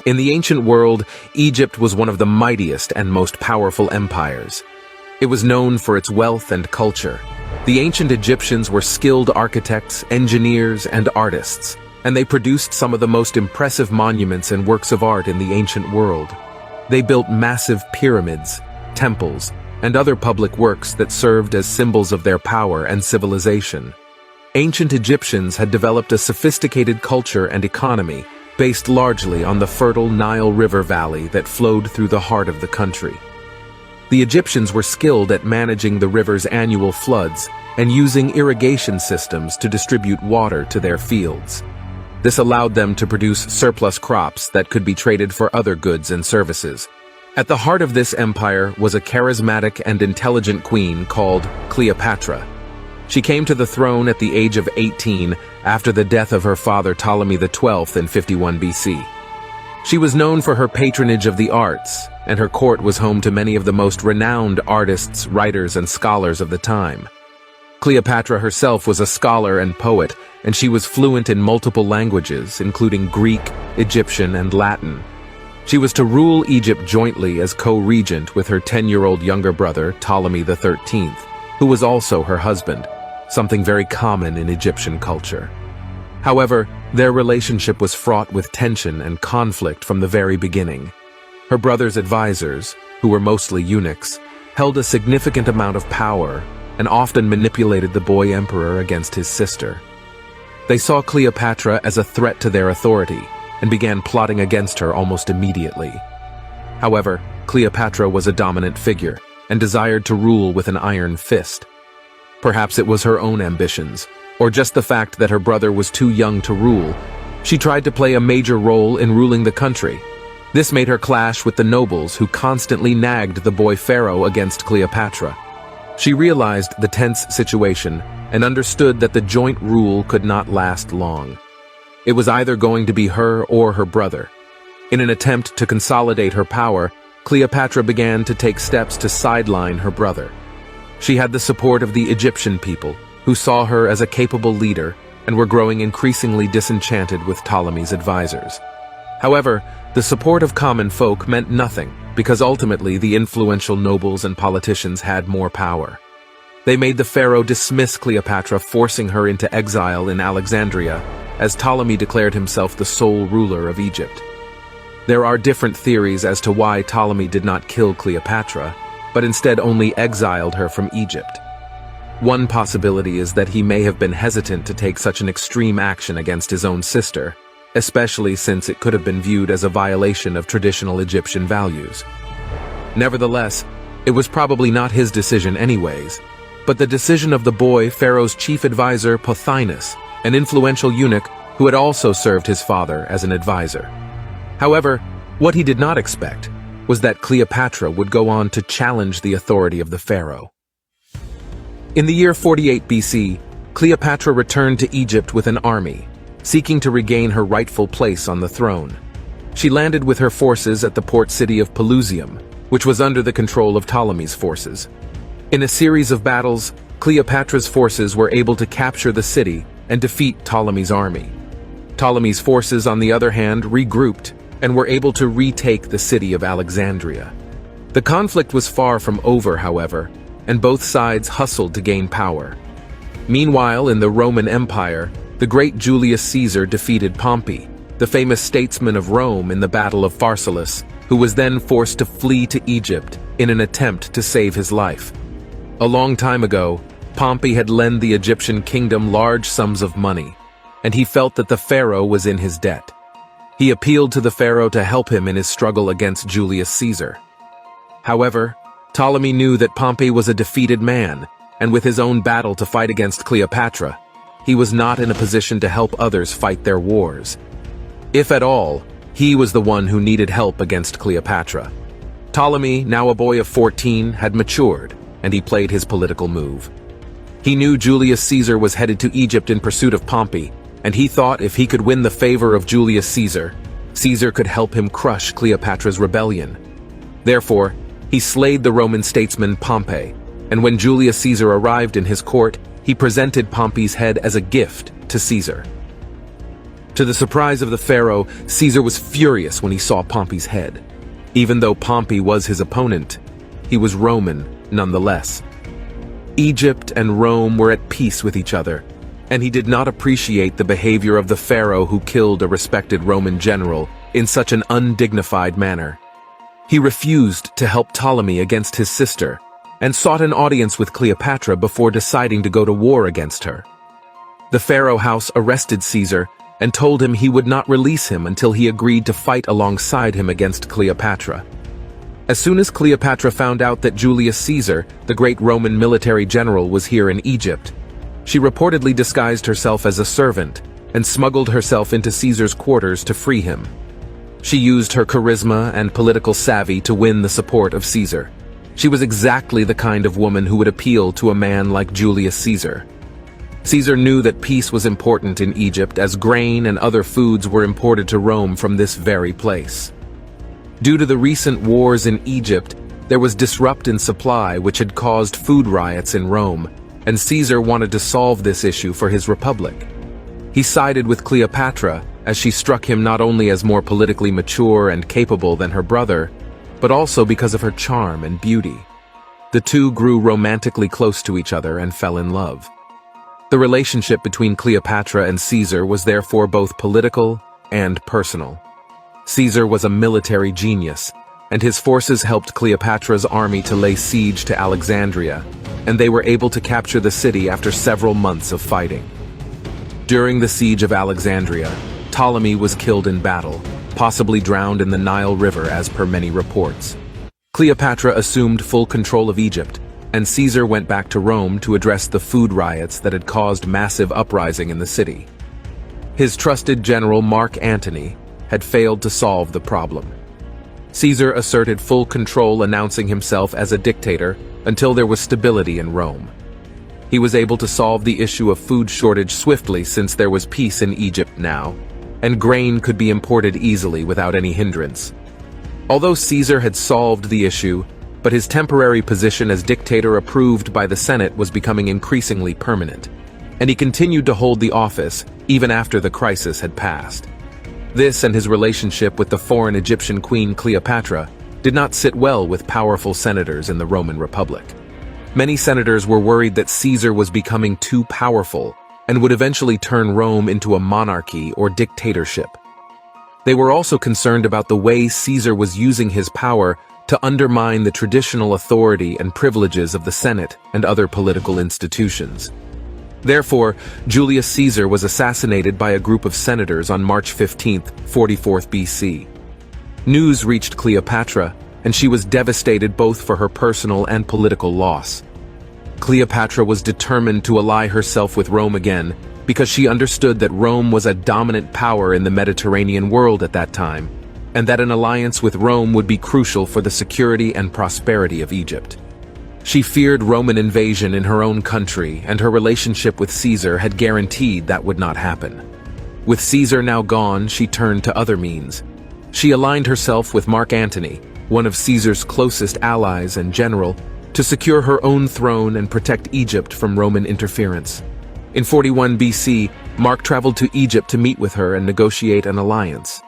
In the ancient world, Egypt was one of the mightiest and most powerful empires. It was known for its wealth and culture. The ancient Egyptians were skilled architects, engineers, and artists, and they produced some of the most impressive monuments and works of art in the ancient world. They built massive pyramids, temples, and other public works that served as symbols of their power and civilization. Ancient Egyptians had developed a sophisticated culture and economy based largely on the fertile Nile River valley that flowed through the heart of the country. The Egyptians were skilled at managing the river's annual floods and using irrigation systems to distribute water to their fields. This allowed them to produce surplus crops that could be traded for other goods and services. At the heart of this empire was a charismatic and intelligent queen called Cleopatra. She came to the throne at the age of 18 after the death of her father Ptolemy XII in 51 BC. She was known for her patronage of the arts, and her court was home to many of the most renowned artists, writers, and scholars of the time. Cleopatra herself was a scholar and poet, and she was fluent in multiple languages, including Greek, Egyptian, and Latin. She was to rule Egypt jointly as co-regent with her 10-year-old younger brother, Ptolemy XIII, who was also her husband, something very common in Egyptian culture. However, their relationship was fraught with tension and conflict from the very beginning. Her brother's advisors, who were mostly eunuchs, held a significant amount of power and often manipulated the boy emperor against his sister. They saw Cleopatra as a threat to their authority and began plotting against her almost immediately. However, Cleopatra was a dominant figure and desired to rule with an iron fist. Perhaps it was her own ambitions, or just the fact that her brother was too young to rule. She tried to play a major role in ruling the country. This made her clash with the nobles who constantly nagged the boy pharaoh against Cleopatra. She realized the tense situation and understood that the joint rule could not last long. It was either going to be her or her brother. In an attempt to consolidate her power, Cleopatra began to take steps to sideline her brother. She had the support of the Egyptian people, who saw her as a capable leader and were growing increasingly disenchanted with Ptolemy's advisors. However, the support of common folk meant nothing, because ultimately the influential nobles and politicians had more power. They made the pharaoh dismiss Cleopatra, forcing her into exile in Alexandria, as Ptolemy declared himself the sole ruler of Egypt. There are different theories as to why Ptolemy did not kill Cleopatra, but instead only exiled her from Egypt. One possibility is that he may have been hesitant to take such an extreme action against his own sister, especially since it could have been viewed as a violation of traditional Egyptian values. Nevertheless, it was probably not his decision anyways, but the decision of the boy pharaoh's chief advisor Pothinus, an influential eunuch who had also served his father as an advisor. However, what he did not expect was that Cleopatra would go on to challenge the authority of the pharaoh. In the year 48 BC, Cleopatra returned to Egypt with an army, seeking to regain her rightful place on the throne. She landed with her forces at the port city of Pelusium, which was under the control of Ptolemy's forces. In a series of battles, Cleopatra's forces were able to capture the city and defeat Ptolemy's army. Ptolemy's forces, on the other hand, regrouped and were able to retake the city of Alexandria. The conflict was far from over, however, and both sides hustled to gain power. Meanwhile, in the Roman Empire, the great Julius Caesar defeated Pompey, the famous statesman of Rome, in the Battle of Pharsalus, who was then forced to flee to Egypt in an attempt to save his life. A long time ago, Pompey had lent the Egyptian kingdom large sums of money, and he felt that the pharaoh was in his debt. He appealed to the pharaoh to help him in his struggle against Julius Caesar. However, Ptolemy knew that Pompey was a defeated man, and with his own battle to fight against Cleopatra, he was not in a position to help others fight their wars. If at all, he was the one who needed help against Cleopatra. Ptolemy, now a boy of 14, had matured, and he played his political move. He knew Julius Caesar was headed to Egypt in pursuit of Pompey, and he thought if he could win the favor of Julius Caesar, Caesar could help him crush Cleopatra's rebellion. Therefore, he slayed the Roman statesman Pompey, and when Julius Caesar arrived in his court, he presented Pompey's head as a gift to Caesar. To the surprise of the pharaoh, Caesar was furious when he saw Pompey's head. Even though Pompey was his opponent, he was Roman nonetheless. Egypt and Rome were at peace with each other, and he did not appreciate the behavior of the pharaoh who killed a respected Roman general in such an undignified manner. He refused to help Ptolemy against his sister, and sought an audience with Cleopatra before deciding to go to war against her. The pharaoh house arrested Caesar and told him he would not release him until he agreed to fight alongside him against Cleopatra. As soon as Cleopatra found out that Julius Caesar, the great Roman military general, was here in Egypt, she reportedly disguised herself as a servant and smuggled herself into Caesar's quarters to free him. She used her charisma and political savvy to win the support of Caesar. She was exactly the kind of woman who would appeal to a man like Julius Caesar. Caesar knew that peace was important in Egypt, as grain and other foods were imported to Rome from this very place. Due to the recent wars in Egypt, there was disruption in supply which had caused food riots in Rome, and Caesar wanted to solve this issue for his republic. He sided with Cleopatra, as she struck him not only as more politically mature and capable than her brother, but also because of her charm and beauty. The two grew romantically close to each other and fell in love. The relationship between Cleopatra and Caesar was therefore both political and personal. Caesar was a military genius, and his forces helped Cleopatra's army to lay siege to Alexandria, and they were able to capture the city after several months of fighting. During the siege of Alexandria, Ptolemy was killed in battle, possibly drowned in the Nile River as per many reports. Cleopatra assumed full control of Egypt, and Caesar went back to Rome to address the food riots that had caused massive uprising in the city. His trusted general Mark Antony had failed to solve the problem. Caesar asserted full control, announcing himself as a dictator until there was stability in Rome. He was able to solve the issue of food shortage swiftly since there was peace in Egypt now, and grain could be imported easily without any hindrance. Although Caesar had solved the issue, but his temporary position as dictator approved by the Senate was becoming increasingly permanent, and he continued to hold the office even after the crisis had passed. This and his relationship with the foreign Egyptian queen Cleopatra did not sit well with powerful senators in the Roman Republic. Many senators were worried that Caesar was becoming too powerful and would eventually turn Rome into a monarchy or dictatorship. They were also concerned about the way Caesar was using his power to undermine the traditional authority and privileges of the Senate and other political institutions. Therefore, Julius Caesar was assassinated by a group of senators on March 15, 44th BC. News reached Cleopatra, and she was devastated both for her personal and political loss. Cleopatra was determined to ally herself with Rome again because she understood that Rome was a dominant power in the Mediterranean world at that time, and that an alliance with Rome would be crucial for the security and prosperity of Egypt. She feared Roman invasion in her own country, and her relationship with Caesar had guaranteed that would not happen. With Caesar now gone, she turned to other means. She aligned herself with Mark Antony, one of Caesar's closest allies and general, to secure her own throne and protect Egypt from Roman interference. In 41 BC, Mark traveled to Egypt to meet with her and negotiate an alliance.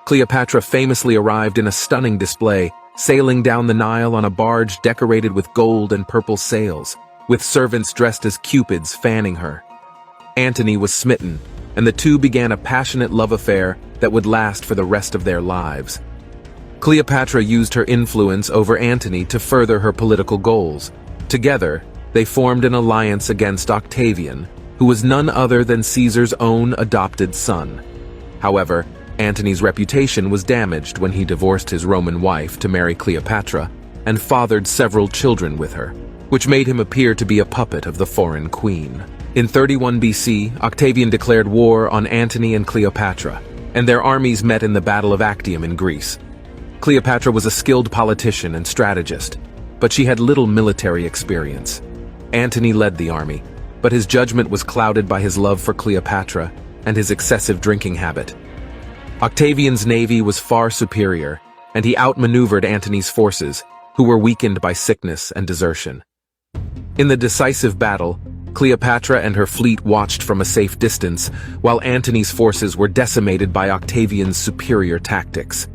Cleopatra famously arrived in a stunning display, sailing down the Nile on a barge decorated with gold and purple sails, with servants dressed as cupids fanning her. Antony was smitten, and the two began a passionate love affair that would last for the rest of their lives. Cleopatra used her influence over Antony to further her political goals. Together, they formed an alliance against Octavian, who was none other than Caesar's own adopted son. However, Antony's reputation was damaged when he divorced his Roman wife to marry Cleopatra and fathered several children with her, which made him appear to be a puppet of the foreign queen. In 31 BC, Octavian declared war on Antony and Cleopatra, and their armies met in the Battle of Actium in Greece. Cleopatra was a skilled politician and strategist, but she had little military experience. Antony led the army, but his judgment was clouded by his love for Cleopatra and his excessive drinking habit. Octavian's navy was far superior, and he outmaneuvered Antony's forces, who were weakened by sickness and desertion. In the decisive battle, Cleopatra and her fleet watched from a safe distance, while Antony's forces were decimated by Octavian's superior tactics.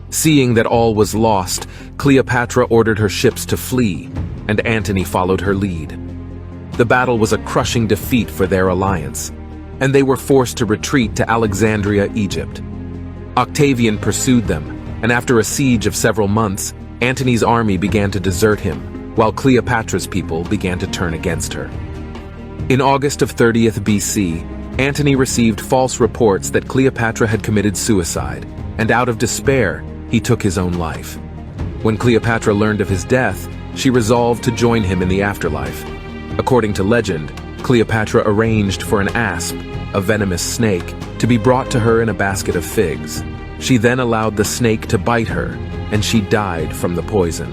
Seeing that all was lost, Cleopatra ordered her ships to flee, and Antony followed her lead. The battle was a crushing defeat for their alliance, and they were forced to retreat to Alexandria, Egypt. Octavian pursued them, and after a siege of several months, Antony's army began to desert him, while Cleopatra's people began to turn against her. In August of 30th BC, Antony received false reports that Cleopatra had committed suicide, and out of despair, he took his own life. When Cleopatra learned of his death, she resolved to join him in the afterlife. According to legend, Cleopatra arranged for an asp, a venomous snake, to be brought to her in a basket of figs. She then allowed the snake to bite her, and she died from the poison.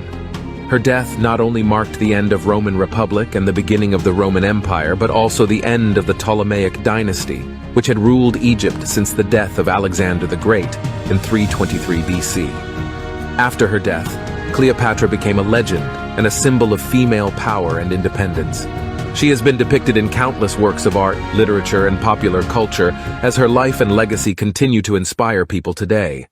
Her death not only marked the end of Roman Republic and the beginning of the Roman Empire, but also the end of the Ptolemaic dynasty, which had ruled Egypt since the death of Alexander the Great in 323 BC. After her death, Cleopatra became a legend and a symbol of female power and independence. She has been depicted in countless works of art, literature, and popular culture as her life and legacy continue to inspire people today.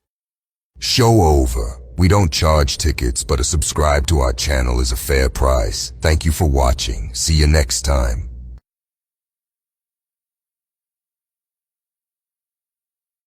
Show over. We don't charge tickets, but a subscribe to our channel is a fair price. Thank you for watching. See you next time.